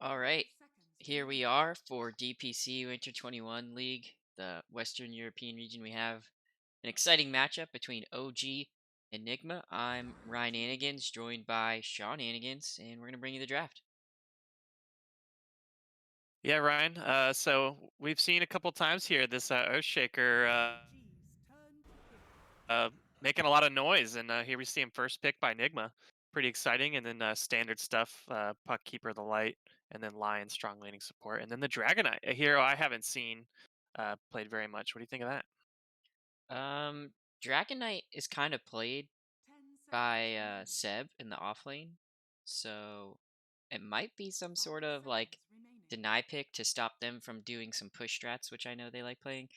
All right. Here we are for DPC Winter 21 League, the Western European region. We have an exciting matchup between OG and Nigma. I'm Ryananigans, joined by Seananigans, and we're going to bring you the draft. Yeah, Ryan. So we've seen a couple times here this Earthshaker uh, making a lot of noise, and here we see him first pick by Nigma. Pretty exciting, and then standard stuff: Puck Keeper, the Light, and then Lion, strong laning support, and then the Dragonite, a hero I haven't seen played very much. What do you think of that? Um, Dragonite is kind of played by Seb in the off lane, so it might be some sort of like deny pick to stop them from doing some push strats, which I know they like playing.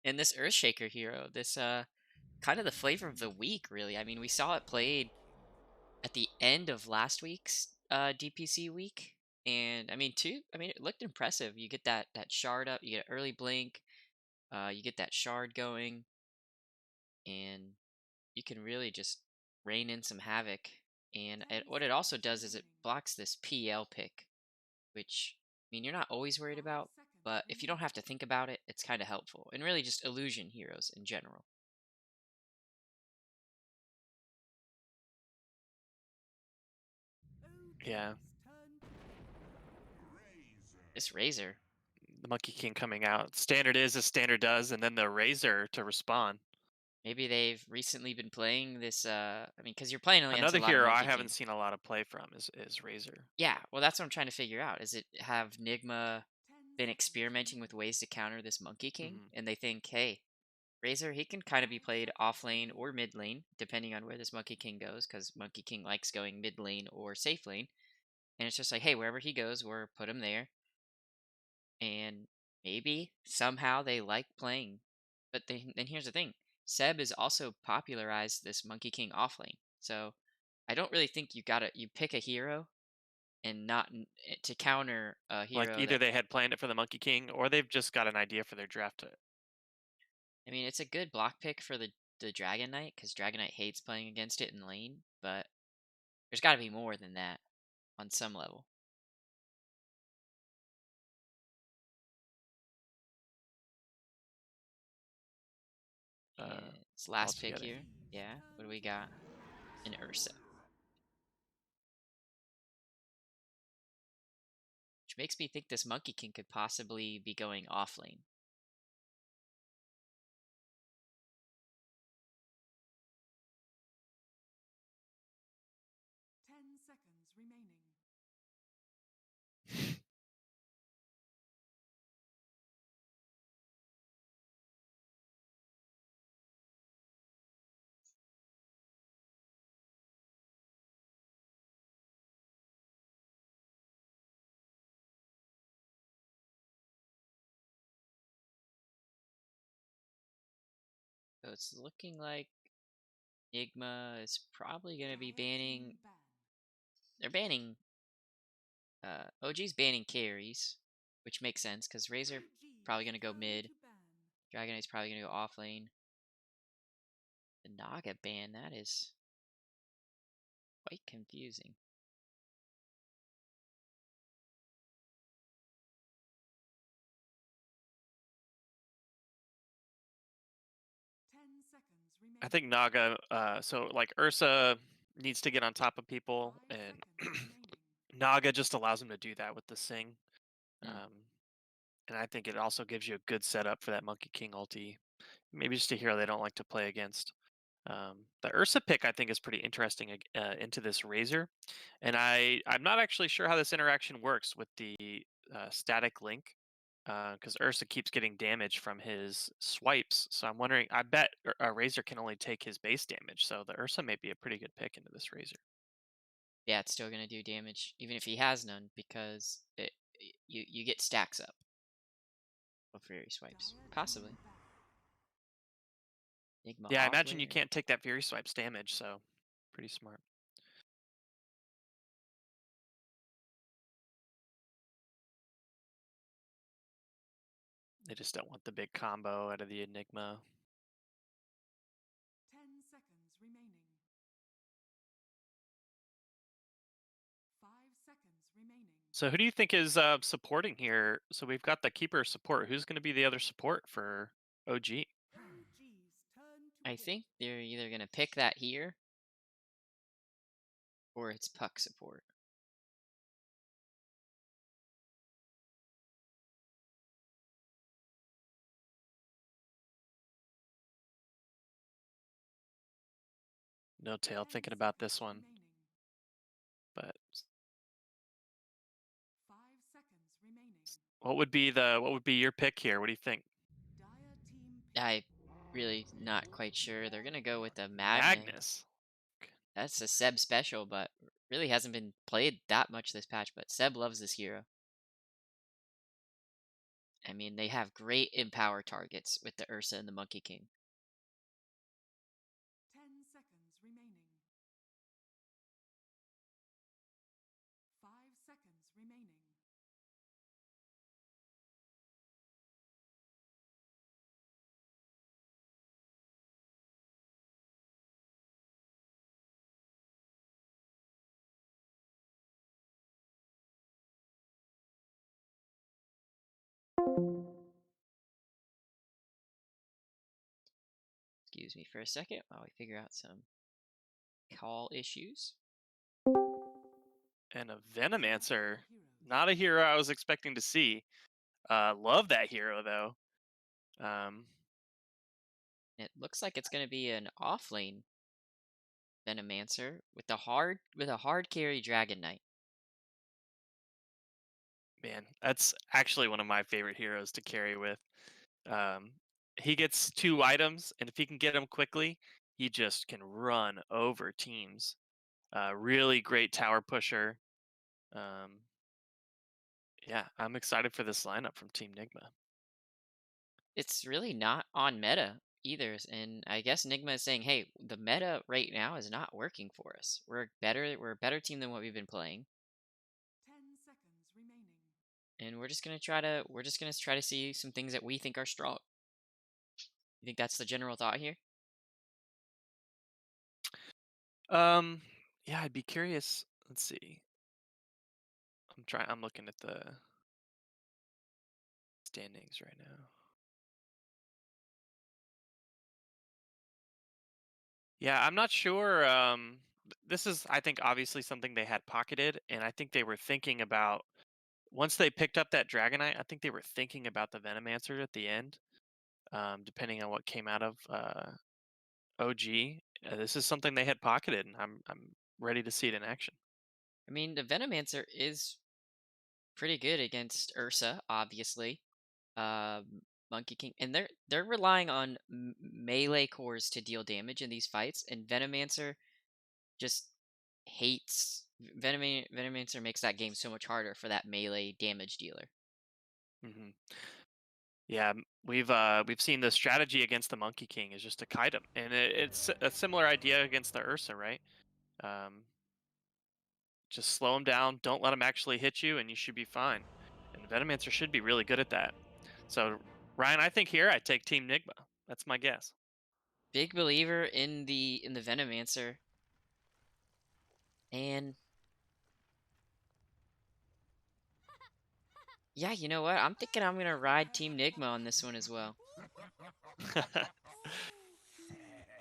And this Earthshaker hero, this kind of the flavor of the week, really. I mean, we saw it played at the end of last week's DPC week, and I mean, it looked impressive. You get that shard up, you get an early blink, you get that shard going, and you can really just rain in some havoc. And what it also does is it blocks this PL pick, which I mean you're not always worried about, but if you don't have to think about it, it's kind of helpful. And really just illusion heroes in general. Yeah, This Razor, the Monkey King coming out. Standard is as standard does, and then the Razor to respond. maybe they've recently been playing this. I mean, because you're playing against a Another lot of hero I Monkey haven't King. seen a lot of play from is Razor. Yeah, well, that's what I'm trying to figure out. Is it have Nigma been experimenting with ways to counter this Monkey King, Hmm. and they think, hey, Razor, he can kind of be played off lane or mid lane, depending on where this Monkey King goes, because Monkey King likes going mid lane or safe lane. And it's just like, hey, wherever he goes, we're put him there. And maybe somehow they like playing. But then here's the thing: Seb has also popularized this Monkey King off lane. So I don't really think you pick a hero and not to counter a Like hero either that they had planned it for the Monkey King, or they've just got an idea for their draft. I mean, it's a good block pick for the Dragon Knight because Dragon Knight hates playing against it in lane, but there's got to be more than that on some level. Uh, And it's last pick altogether. here. Yeah, what do we got? An Ursa, which makes me think this Monkey King could possibly be going off lane. So it's looking like Nigma is probably going to be banning. They're banning. OG's banning carries, which makes sense because Razor probably going to go mid. Dragon Knight's probably going to go off lane. The Naga ban, that is quite confusing. I think Naga. So like Ursa needs to get on top of people, and Naga just allows him to do that with the Sing. Hmm. Um, and I think it also gives you a good setup for that Monkey King ulti. Maybe just a hero they don't like to play against. The Ursa pick I think is pretty interesting into this Razor, and I'm not actually sure how this interaction works with the static link, because Ursa keeps getting damage from his swipes. So I'm wondering. I bet a Razor can only take his base damage, so the Ursa may be a pretty good pick into this Razor. Yeah, it's still going to do damage, even if he has none, because you get stacks up of Fury swipes. Possibly. Enigma Yeah, I off imagine you laner. can't take that Fury swipes damage, so pretty smart. They just don't want the big combo out of the Enigma. So who do you think is supporting here? So we've got the keeper support. Who's going to be the other support for OG? I think they're either gonna pick that here or it's puck support. No tail thinking about this one, but what would be your pick here? What do you think? I really not quite sure. They're gonna go with the Magnus. Magnus. That's a Seb special, but really hasn't been played that much this patch. But Seb loves this hero. I mean, they have great empower targets with the Ursa and the Monkey King. Excuse me for a second while we figure out some call issues. And a Venomancer. Not a hero I was expecting to see. Love that hero though. Um, It looks like it's going to be an offlane Venomancer with a hard carry Dragon Knight. Man, that's actually one of my favorite heroes to carry with. Um, he gets 2 items, and if he can get them quickly, he just can run over teams. Really great tower pusher. Um, yeah, I'm excited for this lineup from Team Nigma. It's really not on meta either, and I guess Nigma is saying, "Hey, the meta right now is not working for us. We're a better team than what we've been playing, and we're just gonna try to see some things that we think are strong." You think that's the general thought here? Um, yeah, I'd be curious. Let's see. I'm looking at the standings right now. Yeah, I'm not sure. This is, I think, obviously something they had pocketed, and I think they were thinking about once they picked up that Dragonite. I think they were thinking about the Venomancer at the end, depending on what came out of OG. This is something they had pocketed, and I'm ready to see it in action. I mean, the Venomancer is pretty good against Ursa, obviously. Monkey King, and they're relying on melee cores to deal damage in these fights, and Venomancer just hates Venomancer makes that game so much harder for that melee damage dealer. hmm Yeah, we've seen the strategy against the Monkey King is just to kite him, and it's a similar idea against the Ursa, right? Um, just slow him down, don't let him actually hit you, and you should be fine. And Venomancer should be really good at that. So Ryan, I think here I take Team Nigma. That's my guess. Big believer in the Venomancer, and yeah, you know what? I'm thinking I'm gonna ride Team Nigma on this one as well.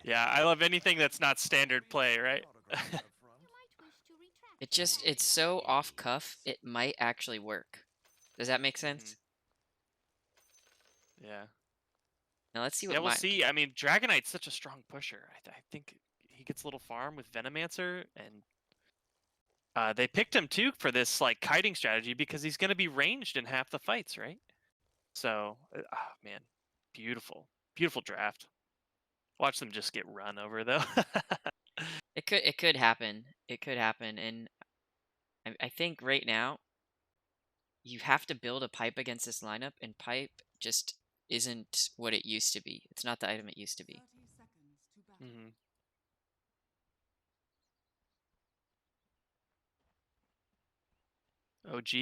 Yeah, I love anything that's not standard play, right? It's so off cuff. It might actually work. Does that make hmm sense? Yeah. Now let's see what Yeah, we'll my see. I mean, Dragonite's such a strong pusher. I think he gets a little farm with Venomancer, and they picked him too for this like kiting strategy because he's going to be ranged in half the fights, right? So, man, beautiful, beautiful draft. Watch them just get run over though. it could happen. It could happen, and I think right now you have to build a pipe against this lineup, and pipe just isn't what it used to be. It's not the item it used to be. hmm OG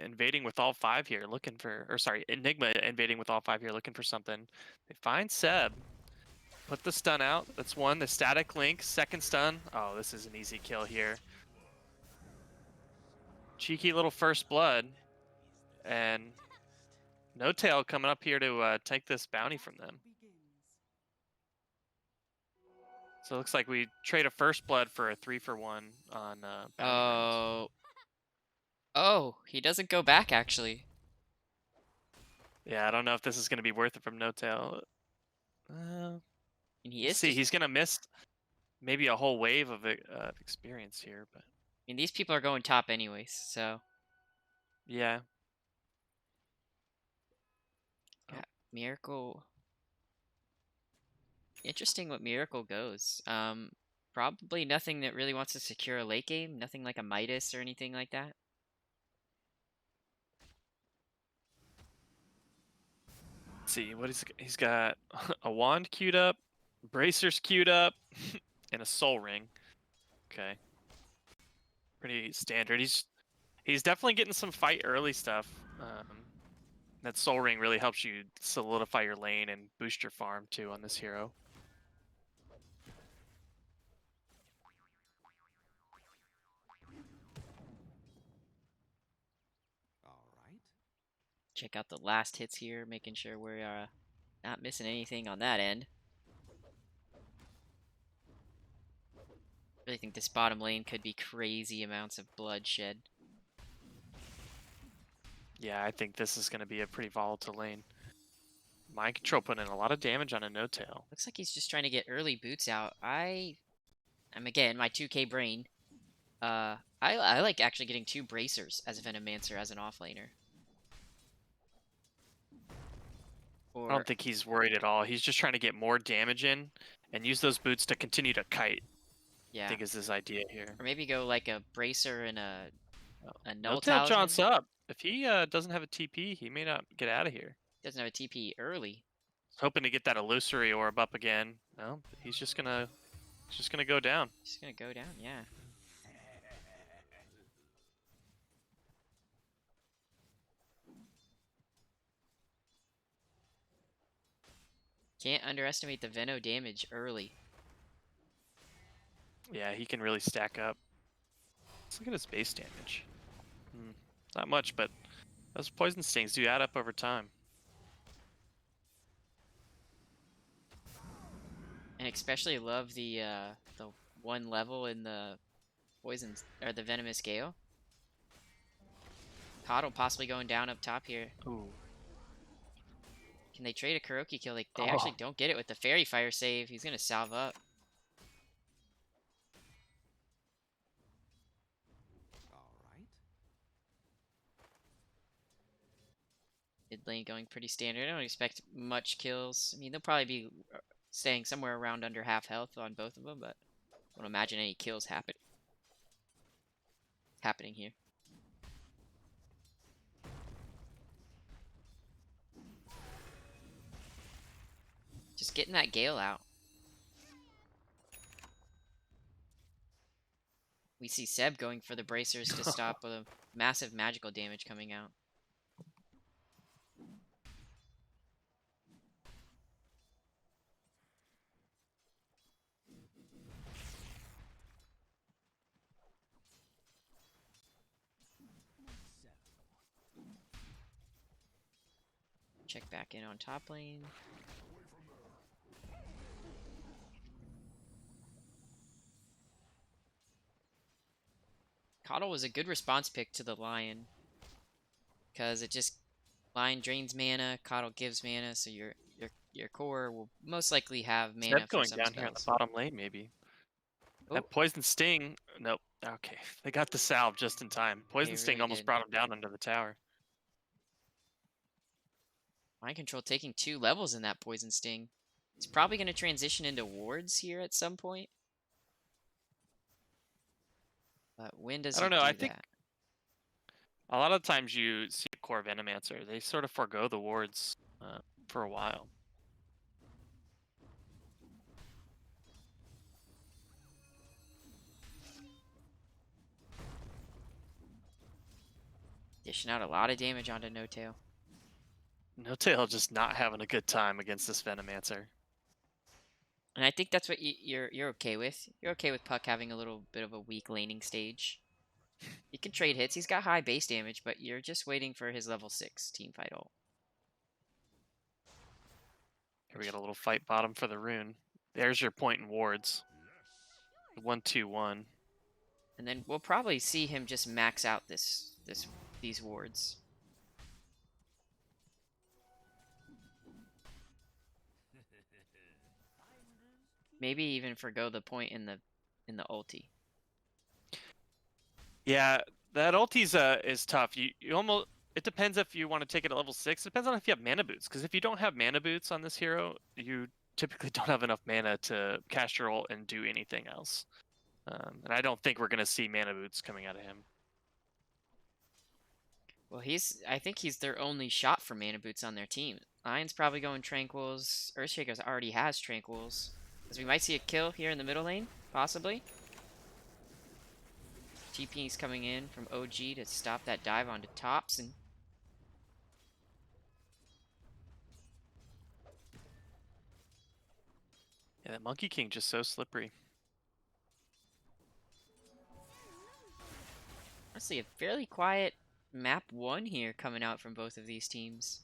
invading with all 5 here, looking for, or sorry, Enigma invading with all 5 here, looking for something. They find Seb, put the stun out. That's one. The static link, second stun. Oh, this is an easy kill here. cheeky little first blood, and No Tail coming up here to take this bounty from them. So it looks like we trade a first blood for a 3-for-1 on bounty rounds. Oh. Oh, he doesn't go back actually. Yeah, I don't know if this is going to be worth it from No Tail. Uh, And he we'll is see. just He's going to miss maybe a whole wave of experience here, but I mean, these people are going top anyways, so yeah. Oh, yeah, Miracle. Interesting what Miracle goes. Probably nothing that really wants to secure a late game. Nothing like a Midas or anything like that. let's see what he's got. A wand queued up, bracers queued up, and a soul ring. Okay, pretty standard. He's definitely getting some fight early stuff. That soul ring really helps you solidify your lane and boost your farm too on this hero. Check out the last hits here, making sure we're not missing anything on that end. Really think this bottom lane could be crazy amounts of bloodshed. Yeah, I think this is going to be a pretty volatile lane. Mind control putting in a lot of damage on a No Tail. Looks like he's just trying to get early boots out. I'm again my 2K brain. I like actually getting 2 bracers as a Venomancer as an offlaner. I Or don't think he's worried at all. He's just trying to get more damage in and use those boots to continue to kite. I yeah, think is his idea here. or maybe go like a bracer and Oh. a No null Tail jaunts talisman. up. If he doesn't have a TP, he may not get out of here. Doesn't have a TP early. Hoping to get that illusory orb up again. No, he's just gonna go down. Just gonna go down, yeah. Can't underestimate the Veno damage early. Yeah, he can really stack up. Let's look at his base damage. Not much, but those poison stings do add up over time. And especially love the 1 level in the poison or the venomous gale. Coddle possibly going down up top here. Ooh. Can they trade a Kuroki kill? They actually Oh. don't get it with the Fairy Fire save. He's gonna salve up. Mid lane going pretty standard. I don't expect much kills. I mean, they'll probably be staying somewhere around under half health on both of them, but I don't imagine any kills happening here. Just getting that Gale out. We see Seb going for the bracers to stop the massive magical damage coming out. Check back in on top lane. Coddle was a good response pick to the Lion, because it just Lion drains mana, Coddle gives mana, so your core will most likely have mana Zeb for going some down here on the spells. bottom lane, maybe. Oh, That poison sting. Nope. Okay, they got the salve just in time. they Poison sting really almost did. brought him down under the tower. Mind Control taking 2 levels in that Poison Sting. It's probably going to transition into wards here at some point. But when does I he don't know. I do think that? a lot of times you see a core Venomancer, they sort of forego the wards for a while. Dishing out a lot of damage onto No Tail. No Tail just not having a good time against this Venomancer. And I think that's what you're okay with. You're okay with Puck having a little bit of a weak laning stage. He can trade hits. He's got high base damage, but you're just waiting for his level 6 team fight ult. Here we got a little fight bottom for the rune. There's your point in wards. 1-2-1. And then we'll probably see him just max out these wards. Maybe even forgo the point in the ulti. Yeah, that ulti's is tough. You almost, it depends if you want to take it at level 6. It depends on if you have mana boots. Because if you don't have mana boots on this hero, you typically don't have enough mana to cast your ult and do anything else. And I don't think we're gonna see mana boots coming out of him. Well, I think he's their only shot for mana boots on their team. Lion's probably going Tranquils. Earthshaker's already has Tranquils. Because we might see a kill here in the middle lane, possibly. TP's coming in from OG to stop that dive onto tops, and Yeah, that Monkey King just so slippery. honestly a fairly quiet map 1 here coming out from both of these teams.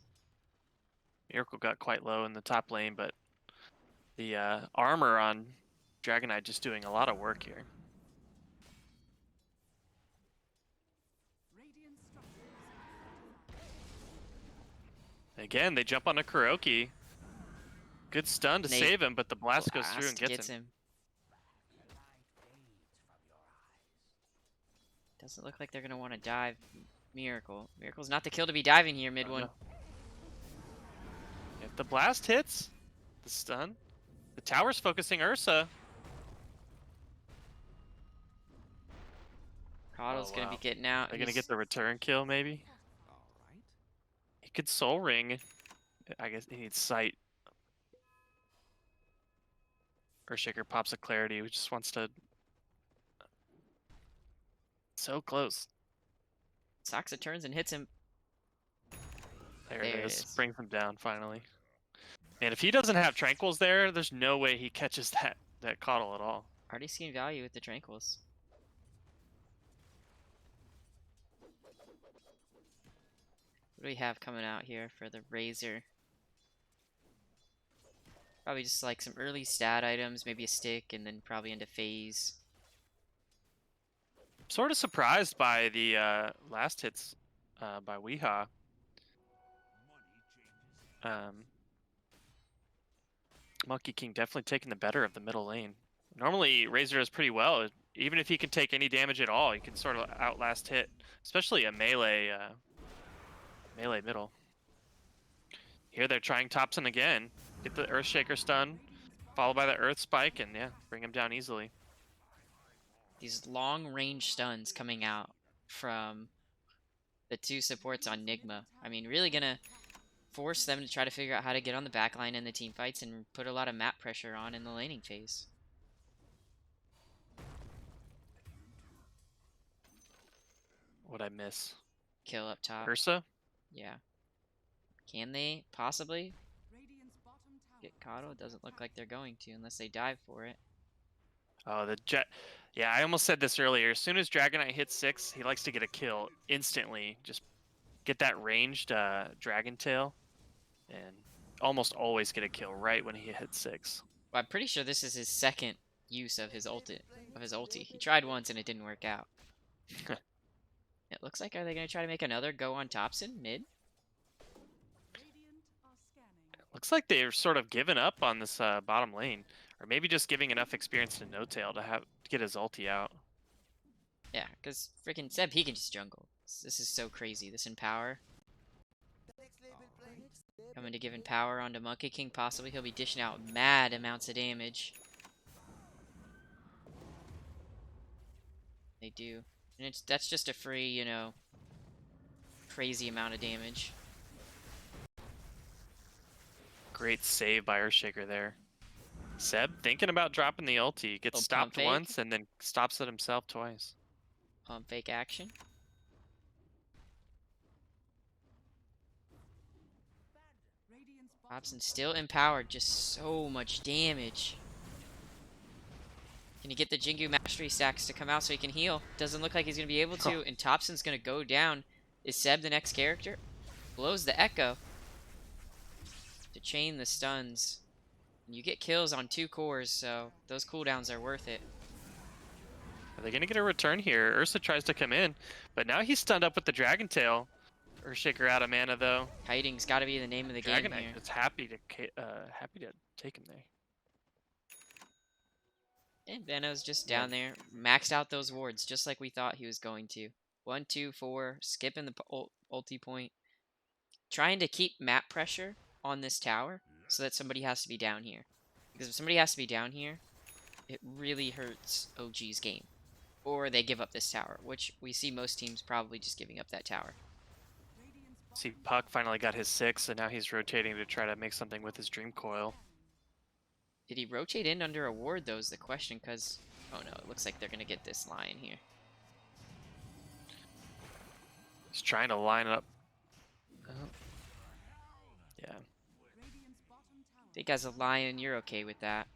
Miracle got quite low in the top lane, but the armor on Dragonite just doing a lot of work here. Again, they jump on a Kuroki. Good stun to save him, but the blast goes through and gets him. Doesn't look like they're going to want to dive Miracle. Miracle's not the kill to be diving here mid one. No. If the blast hits, the stun. The tower's focusing Ursa. Coddle's going to be getting out. They're going to get the return kill, maybe? He could soul ring. I guess he needs sight. Earthshaker pops a clarity, who just wants to... So close. Soxa turns and hits him. There it is. Brings him down, finally. And if he doesn't have Tranquils there, there's no way he catches that Coddle at all. Already seen value with the Tranquils. What do we have coming out here for the Razor? Probably just like some early stat items, maybe a stick, and then probably into phase. Sort of surprised by the last hits by Weehaw. Monkey King definitely taking the better of the middle lane. Normally, Razor does pretty well. Even if he can take any damage at all, he can sort of outlast hit, especially a melee middle. Here they're trying Thompson again. Get the Earthshaker stun, followed by the Earth Spike, and yeah, bring him down easily. These long range stuns coming out from the two supports on Nigma. I mean, really gonna force them to try to figure out how to get on the backline in the team fights and put a lot of map pressure on in the laning phase. What'd I miss? Kill up top. Ursa? Yeah. Can they possibly get Coddle? It doesn't look like they're going to unless they dive for it. Oh, the jet. Yeah, I almost said this earlier. As soon as Dragonite hits 6, he likes to get a kill instantly. Just get that ranged Dragon Tail and almost always get a kill right when he hits 6. Well, I'm pretty sure this is his second use of his ulti. He tried once and it didn't work out. It looks like, are they going to try to make another go on Thompson mid? Looks like they're sort of given up on this bottom lane. Or maybe just giving enough experience to No-Tail to get his ulti out. Yeah, because freaking Seb, he can just jungle. This is so crazy. This Empower. Coming to give Empower onto Monkey King, possibly. He'll be dishing out mad amounts of damage. They do. And that's just a free, you know, crazy amount of damage. Great save by Earthshaker there. Seb thinking about dropping the ulti. Gets stopped once and then stops it himself twice. Pump fake action. Hobson still empowered, just so much damage. Can he get the Jingu Mastery stacks to come out so he can heal? Doesn't look like he's going to be able Oh, to, and Thompson's going to go down. Is Seb the next character? Blows the Echo to chain the stuns. And you get kills on 2 cores, so those cooldowns are worth it. are they going to get a return here? Ursa tries to come in, but now he's stunned up with the Dragon Tail. Earthshaker out of mana though. Kiting's got to be the name of the game Dragon Knight here. is happy to take him there. And Veno's just Yeah, down there, maxed out those wards, just like we thought he was going to. 1, 2, 4, skipping the ulti point. Trying to keep map pressure on this tower so that somebody has to be down here. Because if somebody has to be down here, it really hurts OG's game. Or they give up this tower, which we see most teams probably just giving up that tower. see Puck finally got his 6, and now he's rotating to try to make something with his Dream Coil. Did he rotate in under a ward, though, is the question, because... Oh no, it looks like they're going to get this Lion here. He's trying to line up. Oh. Yeah. I think as a Lion, you're okay with that.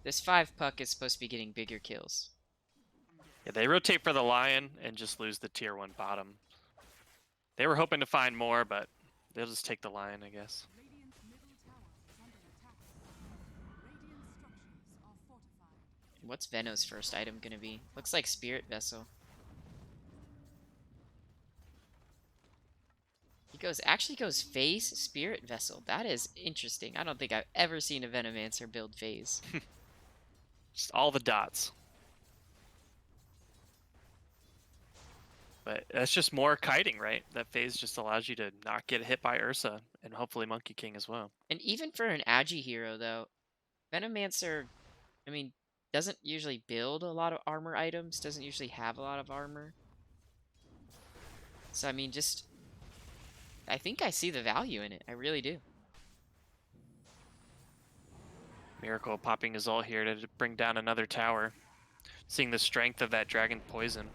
This 5 Puck is supposed to be getting bigger kills. Yeah, they rotate for the Lion and just lose the tier 1 bottom. They were hoping to find more, but they'll just take the Lion, I guess. What's Veno's first item going to be? Looks like Spirit Vessel. He actually goes Phase Spirit Vessel. That is interesting. I don't think I've ever seen a Venomancer build Phase. Just all the dots. But that's just more kiting, right? That phase just allows you to not get hit by Ursa, and hopefully Monkey King as well. And even for an Agi hero, though, Venomancer, I mean, doesn't usually build a lot of armor items, doesn't usually have a lot of armor. So, I mean, just... I think I see the value in it. I really do. Miracle popping his ult here to bring down another tower. Seeing the strength of that Dragon Poison.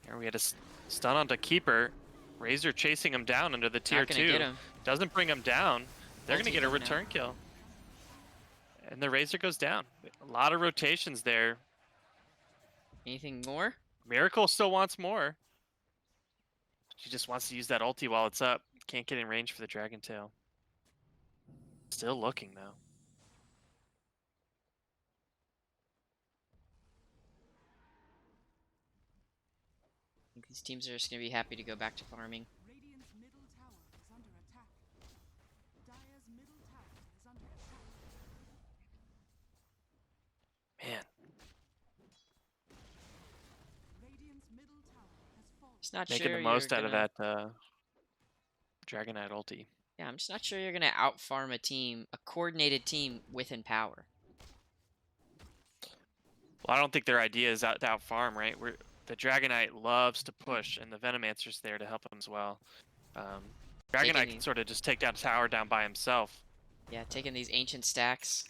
Here we had a stun onto Keeper. Razor chasing him down under the tier 2. Get him. Doesn't bring him down. They're going to get a return now. kill. And the Razor goes down. A lot of rotations there. Anything more? Miracle still wants more. She just wants to use that ulti while it's up. Can't get in range for the Dragon Tail. Still looking, though. I think these teams are just going to be happy to go back to farming. Man. Just not Making sure the most out gonna... of that Dragon Knight ulti. Yeah, I'm just not sure you're going to out-farm a team, a coordinated team with Empower. Well, I don't think their idea is to out-farm, right? The Dragon Knight loves to push, and the Venomancer's there to help him as well. Dragon Knight can sort of just take that tower down by himself. Yeah, taking these ancient stacks.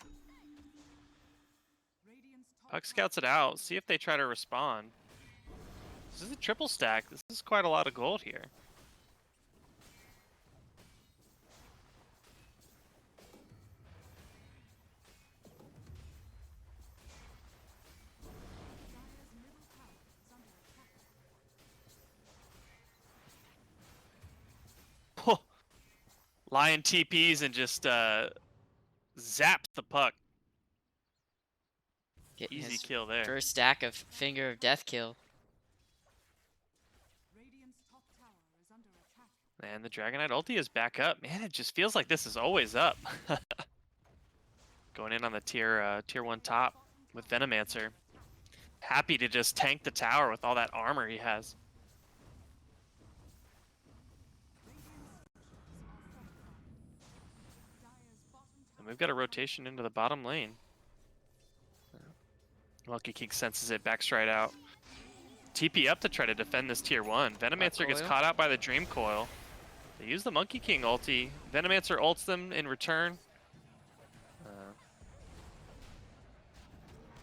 Puck scouts it out. See if they try to respond. This is a triple stack. This is quite a lot of gold here. Oh. Lion TPs and just zaps the puck. Getting Easy his kill there. first stack of Finger of Death kill. And the Dragon Knight ulti is back up. Man, it just feels like this is always up. Going in on the tier 1 top with Venomancer. Happy to just tank the tower with all that armor he has. And we've got a rotation into the bottom lane. Monkey King senses it, backs right out. TP up to try to defend this tier 1. Venomancer gets caught out by the Dream Coil. They use the Monkey King ulti. Venomancer ults them in return.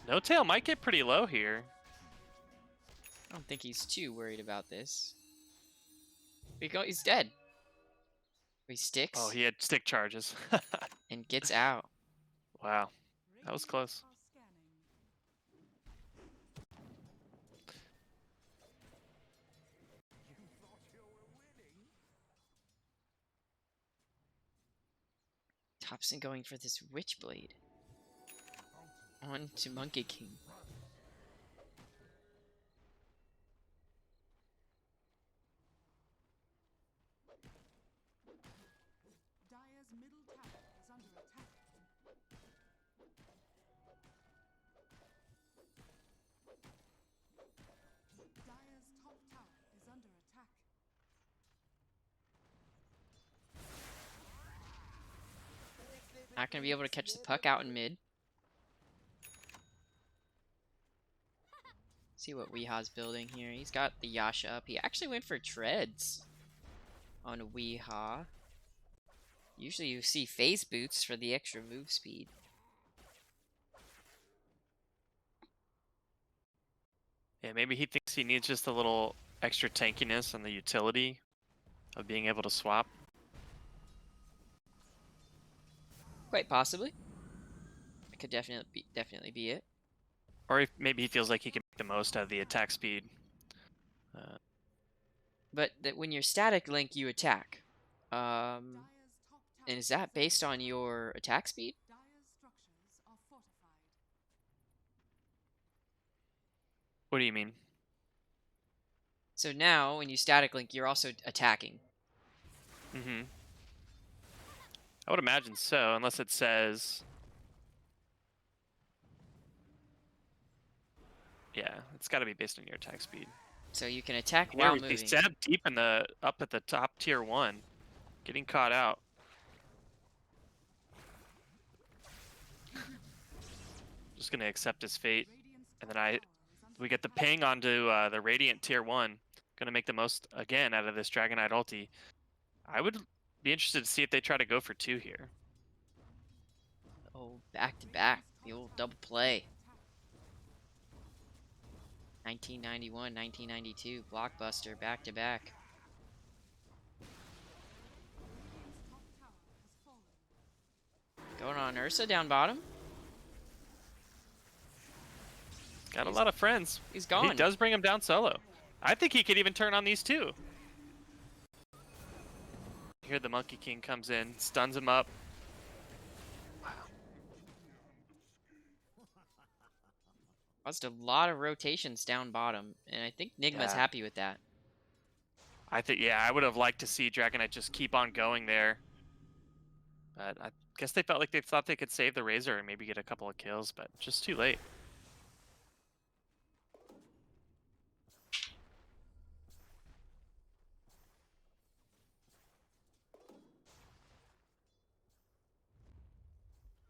No Tail might get pretty low here. I don't think he's too worried about this. He's dead. He sticks. Oh, he had stick charges. And gets out. Wow. That was close. Thompson going for this Witchblade. On to Monkey King. Dire's middle tower is under attack. Dire's top tower is under attack. Not going to be able to catch the puck out in mid. See what Weeha's building here. He's got the Yasha up. He actually went for treads on Weeha. Usually you see phase boots for the extra move speed. Yeah, maybe he thinks he needs just a little extra tankiness and the utility of being able to swap. Quite possibly. It could definitely be it. Or maybe he feels like he can make the most out of the attack speed. But that when you're static link, you attack. And is that based on your attack speed? Dire's structures are fortified. What do you mean? So now, when you static link, you're also attacking. Mm-hmm. I would imagine so, unless it says... Yeah, it's got to be based on your attack speed. So you can attack Here while we moving. see Seb deep in the up at the top tier 1, getting caught out. Just gonna accept his fate, and then we get the ping onto the Radiant tier 1. Gonna make the most again out of this Dragonite ulti. I would be interested to see if they try to go for 2 here. Oh, back to back. The old double play. 1991, 1992, blockbuster, back to back. Going on Ursa down bottom. Got a lot of friends. He's gone. He does bring him down solo. I think he could even turn on these 2. Here the Monkey King comes in, stuns him up. Caused a lot of rotations down bottom, and I think Nigma's happy with that. I think, yeah, I would have liked to see Dragonite just keep on going there. But I guess they felt like they thought they could save the Razor and maybe get a couple of kills, but just too late.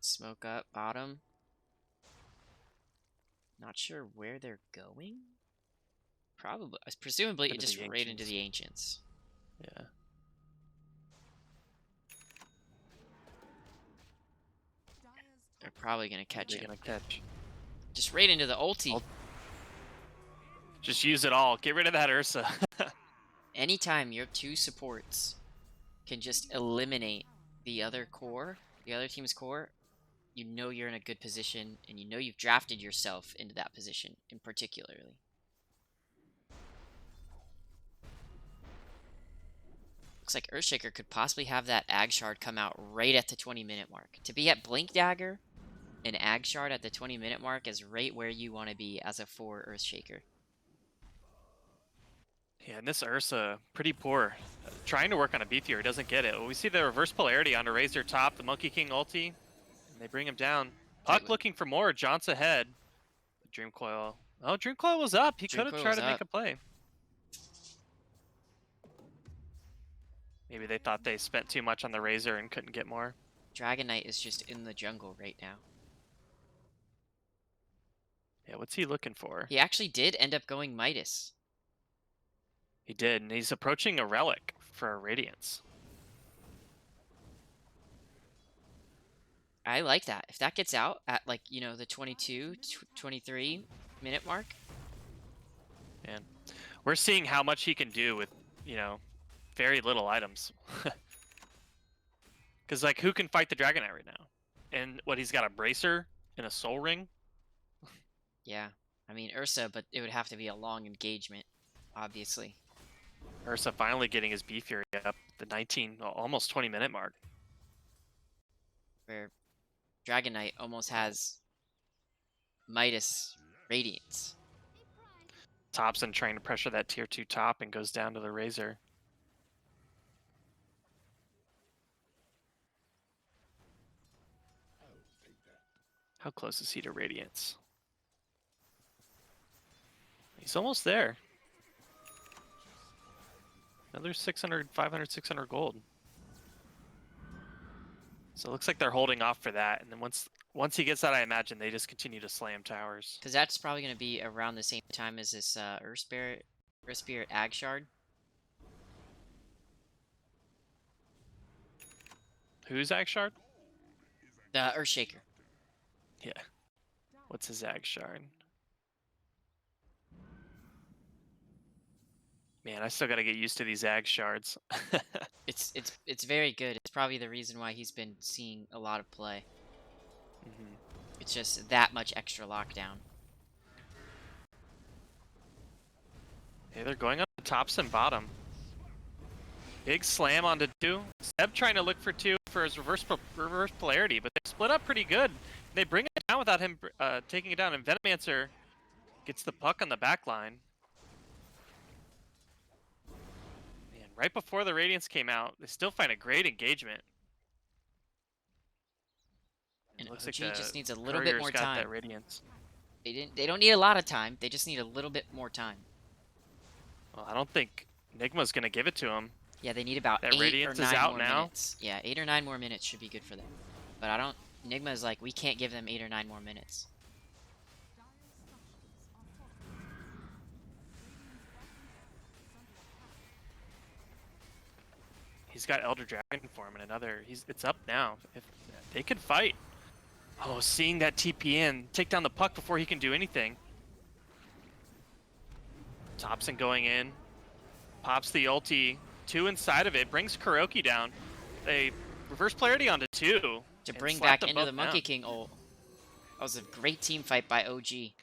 Smoke up bottom. Not sure where they're going. Probably, presumably, Into just the right into Ancients. the Ancients. Yeah. They're probably gonna catch They're him. gonna catch. Just right into the ulti. Just use it all. Get rid of that Ursa. Anytime your 2 supports can just eliminate the other core, the other team's core, you know you're in a good position, and you know you've drafted yourself into that position, in particularly. Looks like Earthshaker could possibly have that Ag Shard come out right at the 20-minute mark. To be at Blink Dagger and Ag Shard at the 20-minute mark is right where you want to be as a 4 Earthshaker. Yeah, and this Ursa, pretty poor. Trying to work on a beefier, doesn't get it. Well, we see the reverse polarity on a Razor top, the Monkey King ulti, and they bring him down. Puck looking for more, John's ahead. Dream Coil. Oh, Dream Coil was up. He could have tried to make a play. Maybe they thought they spent too much on the Razor and couldn't get more. Dragonite is just in the jungle right now. Yeah, what's he looking for? He actually did end up going Midas. He did, and he's approaching a Relic for a Radiance. I like that. If that gets out at, like, you know, the 22, 23 minute mark. Man, we're seeing how much he can do with, you know, very little items. Because, like, who can fight the Dragonite right now? And what, he's got a Bracer in a Soul Ring. Yeah. I mean, Ursa, but it would have to be a long engagement, obviously. Ursa finally getting his B Fury up the 19, almost 20-minute mark. Where Dragon Knight almost has Midas Radiance. Thompson trying to pressure that tier 2 top and goes down to the Razor. How close is he to Radiance? He's almost there. Another 600, 500, 600 gold. So it looks like they're holding off for that. And then once he gets that, I imagine they just continue to slam towers. Because that's probably going to be around the same time as this Earth Spirit Ag Shard. Who's Agshard? The Earthshaker. Yeah. What's his Agshard? Man, I still got to get used to these Ag Shards. It's very good. It's probably the reason why he's been seeing a lot of play. Mhm. It's just that much extra lockdown. Hey, they're going on the tops and bottom. Big slam onto 2. Seb trying to look for 2 for his reverse polarity, but they split up pretty good. They bring it down without him taking it down, and Venomancer gets the puck on the back line. Man, right before the Radiance came out, they still find a great engagement. And It looks OG like just the needs a little bit Courier's more got time. that Radiance. They don't need a lot of time. They just need a little bit more time. Well, I don't think Nigma's gonna give it to him. Yeah, they need about That 8 or Radiance 9 is out more now. minutes. Yeah, 8 or 9 more minutes should be good for them. But I don't. Nigma is like, we can't give them 8 or 9 more minutes. He's got Elder Dragon form and another. It's up now. If they could fight. Oh, seeing that TP in, take down the puck before he can do anything. Thompson going in, pops the ulti. 2 inside of it, brings Kuroki down. They reverse polarity onto 2 To and bring slap back them into the both Monkey down. King ult. That was a great team fight by OG.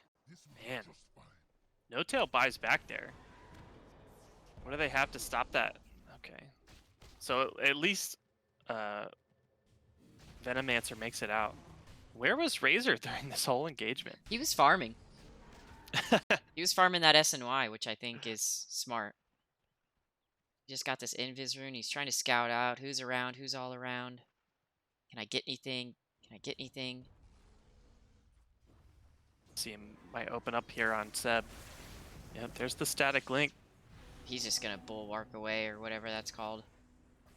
Man, No Tail buys back there. What do they have to stop that? Okay, so at least Venomancer makes it out. Where was Razor during this whole engagement? He was farming. He was farming that SNY, which I think is smart. He just got this invis rune. He's trying to scout out who's around, who's all around. Can I get anything? Can I get anything? See him might open up here on Seb. Yep, there's the static link. He's just gonna bulwark away or whatever that's called.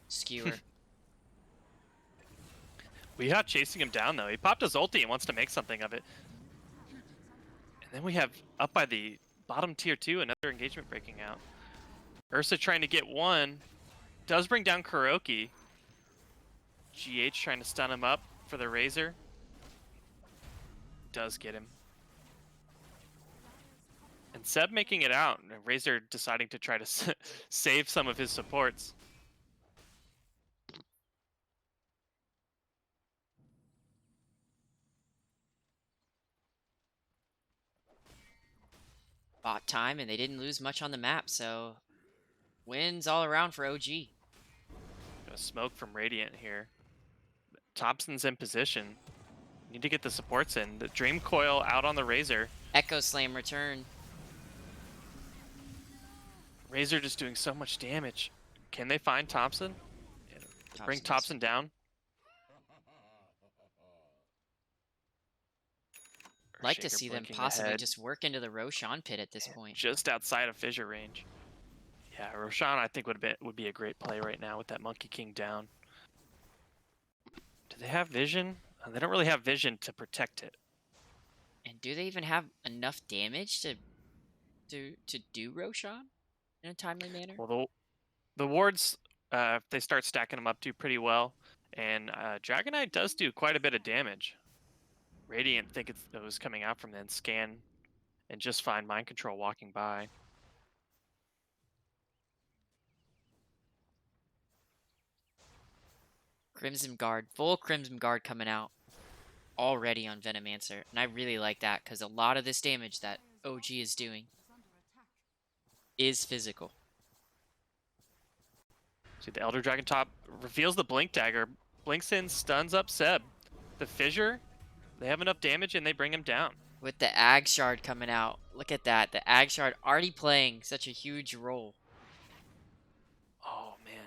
Skewer. We got chasing him down though. He popped his ulti and wants to make something of it. And then we have up by the bottom tier 2 another engagement breaking out. Ursa trying to get 1. Does bring down Kuroki. GH trying to stun him up for the Razor. Does get him. And Seb making it out. And Razor deciding to try to save some of his supports. Bought time and they didn't lose much on the map, so wins all around for OG. Gonna smoke from Radiant here. Thompson's in position. Need to get the supports in. The Dream Coil out on the Razor. Echo Slam return. Razor just doing so much damage. Can they find Thompson? Bring Thompson down. Like to Earthshaker see them blinking possibly ahead. just work into the Roshan pit at this point. Just outside of fissure range. Yeah, Roshan I think would be a great play right now with that Monkey King down. Do they have vision? They don't really have vision to protect it. And do they even have enough damage to do Roshan in a timely manner? Well, the wards, if they start stacking them up, do pretty well. And Dragonite does do quite a bit of damage. Radiant think it was coming out from then scan and just find mind control walking by. Crimson Guard, full Crimson Guard coming out. already on Venomancer, and I really like that because a lot of this damage that OG is doing is physical. See, the Elder Dragon top reveals the Blink Dagger. Blinks in, stuns up Seb. The Fissure, they have enough damage and they bring him down. With the Ag Shard coming out, look at that. The Ag Shard already playing such a huge role. Oh, man.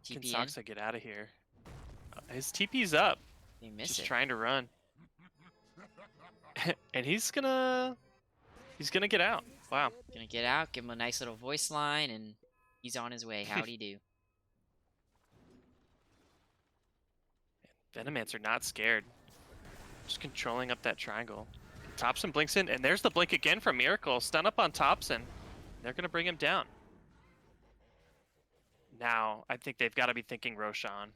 Can TP in. Saksa get out of here? His TP's up. They miss Just it. trying to run. And he's gonna get out. Wow. Gonna get out, give him a nice little voice line, and he's on his way. Howdy do. Venomancer not scared. Just controlling up that triangle. Thompson blinks in, and there's the blink again from Miracle. Stun up on Thompson. They're gonna bring him down. Now, I think they've got to be thinking Roshan.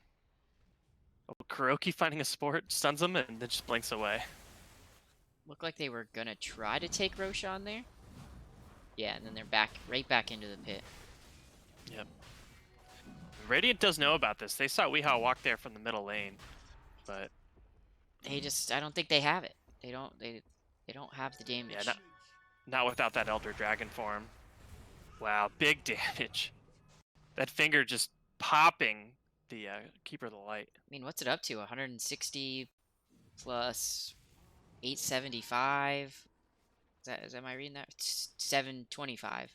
Oh, Kuroki finding a sport, stuns him, and then just blinks away. Looked like they were gonna try to take Roshan there. Yeah, and then they're right back into the pit. Yep. Radiant does know about this. They saw Weehaw walk there from the middle lane, but I don't think they have it. They don't have the damage. yeah, not without that Elder Dragon form. Wow, big damage. That finger just popping the Keeper of the Light. I mean, what's it up to? 160 plus 875. Am I reading that? 725.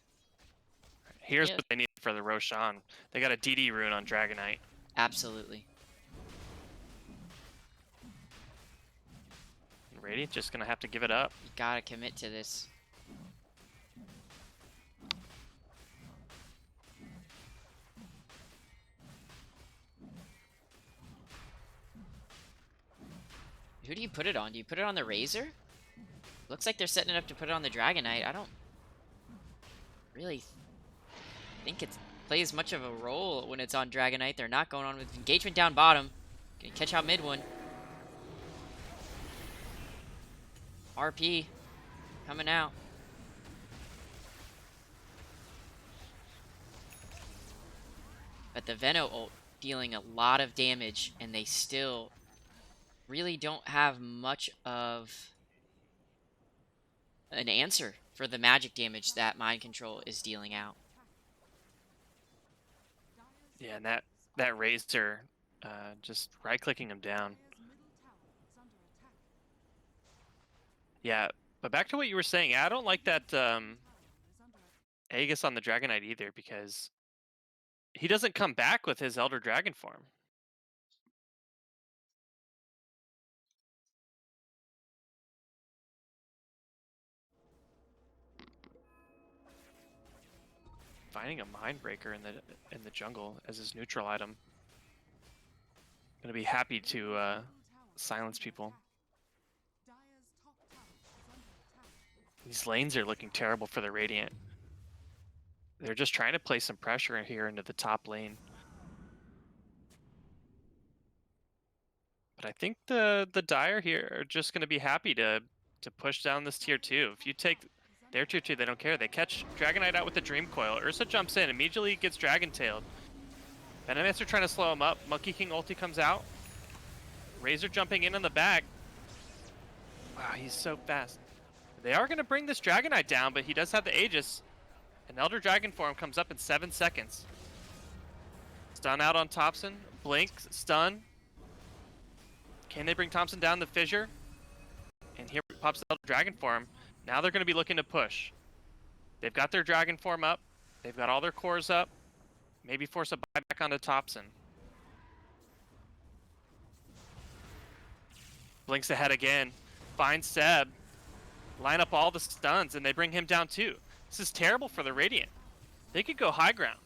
Here's Yeah. what they need for the Roshan. They got a DD rune on Dragonite. Absolutely. Radiant just gonna have to give it up. You gotta commit to this. Who do you put it on? Do you put it on the Razor? Looks like they're setting it up to put it on the Dragonite. I don't really think it plays much of a role when it's on Dragonite. They're not going on with engagement down bottom. Gonna catch out mid one. RP coming out. But the Veno ult dealing a lot of damage, and they still really don't have much of an answer for the magic damage that Mind Control is dealing out. Yeah, and that Razor just right-clicking him down. Yeah, but back to what you were saying. I don't like that Aegis on the Dragonite either, because he doesn't come back with his Elder Dragon form. Finding a Mindbreaker in the jungle as his neutral item. Gonna be happy to silence people. These lanes are looking terrible for the Radiant. They're just trying to play some pressure here into the top lane. But I think the Dire here are just going to be happy to push down this tier 2. If you take their tier 2, they don't care. They catch Dragonite out with the Dream Coil. Ursa jumps in, immediately gets Dragon-tailed. Venomancer trying to slow him up. Monkey King ulti comes out. Razor jumping in on the back. Wow, he's so fast. They are going to bring this Dragonite down, but he does have the Aegis. An Elder Dragon form comes up in 7 seconds. Stun out on Thompson. Blink, stun. Can they bring Thompson down the Fissure? And here pops the Elder Dragon form. Now they're going to be looking to push. They've got their Dragon form up. They've got all their cores up. Maybe force a buyback onto Thompson. Blinks ahead again. Finds Seb. Line up all the stuns, and they bring him down too. This is terrible for the Radiant. They could go high ground.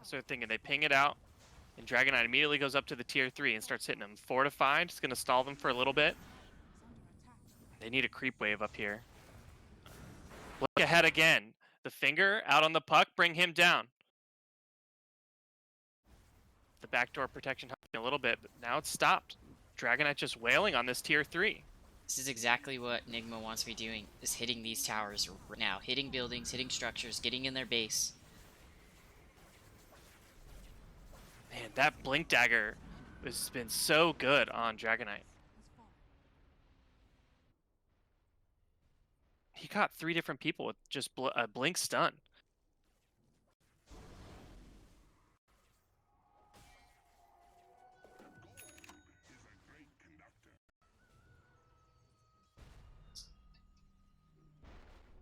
So they're thinking they ping it out, and Dragonite immediately goes up to the tier 3 and starts hitting them. Fortified, it's going to stall them for a little bit. They need a creep wave up here. Look ahead again. The finger out on the puck, bring him down. The backdoor protection helping a little bit, but now it's stopped. Dragonite just wailing on this tier 3. This is exactly what Nigma wants me doing, is hitting these towers right now. Hitting buildings, hitting structures, getting in their base. Man, that Blink Dagger has been so good on Dragonite. Has fallen. He caught 3 different people with just a blink stun.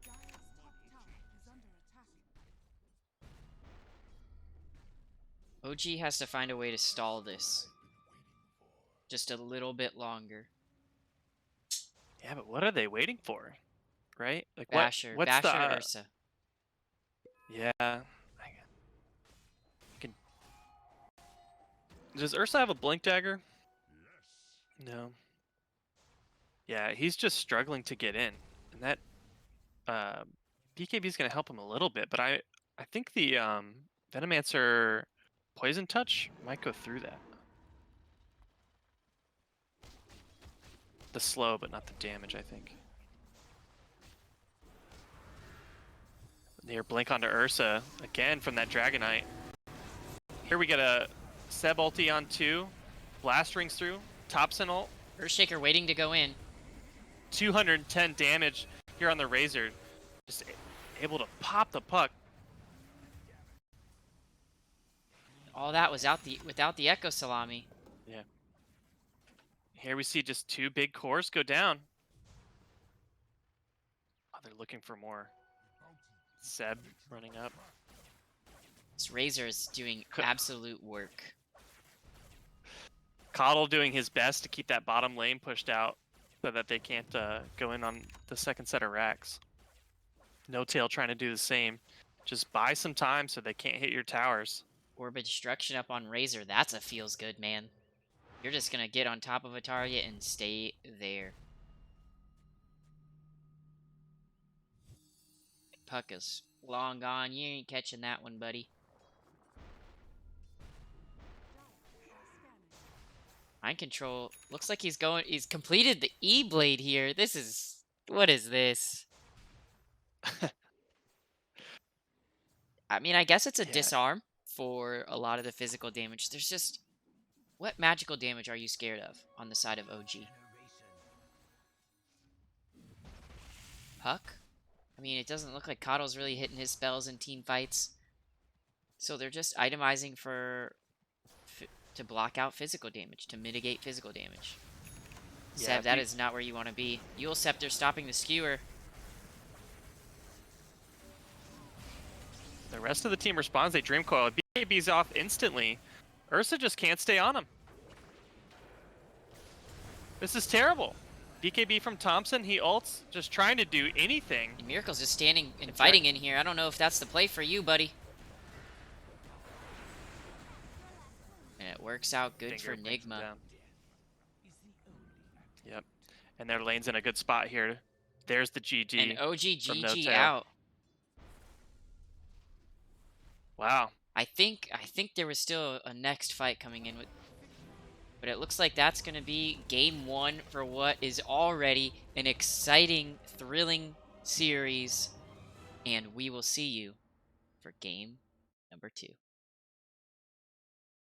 Dire's top tower is under attack. OG has to find a way to stall this just a little bit longer. Yeah, but what are they waiting for? Right? Like Basher, what's the Basher, Ursa. yeah. Can, does Ursa have a blink dagger? No. Yeah, he's just struggling to get in. And that BKB is going to help him a little bit, but I think the Venomancer Poison Touch might go through that. The slow, but not the damage, I think. Near blink onto Ursa again from that Dragonite. Here we get a Seb ulti on 2. Blast rings through. Thompson ult. Earthshaker waiting to go in. 210 damage here on the Razor. Just able to pop the puck. All that was without the Echo Salami. Yeah. Here we see just 2 big cores go down. Oh, they're looking for more. Seb running up. This Razor is doing absolute work. Coddle doing his best to keep that bottom lane pushed out so that they can't go in on the second set of racks. No Tail trying to do the same. Just buy some time so they can't hit your towers. Orb of Destruction up on Razor. That's a feels good, man. You're just going to get on top of a target and stay there. Puck is long gone. You ain't catching that one, buddy. Mind Control. Looks like he's completed the E-Blade here. What is this? I mean, I guess it's a disarm for a lot of the physical damage. There's just... What magical damage are you scared of on the side of OG? Puck? I mean, it doesn't look like Coddle's really hitting his spells in team fights. So they're just itemizing to block out physical damage, to mitigate physical damage. Yeah, Seb, that is not where you want to be. Eul Scepter stopping the skewer. The rest of the team responds. They Dream Coil. BKB's off instantly. Ursa just can't stay on him. This is terrible. BKB from Thompson. He ults, just trying to do anything. And Miracle's just standing and fighting in here. I don't know if that's the play for you, buddy. And it works out good for Nigma. Yep. And their lane's in a good spot here. There's the GG. And OG GG No out. Wow. I think there was still a next fight coming in, but it looks like that's going to be game 1 for what is already an exciting, thrilling series. And we will see you for game number 2.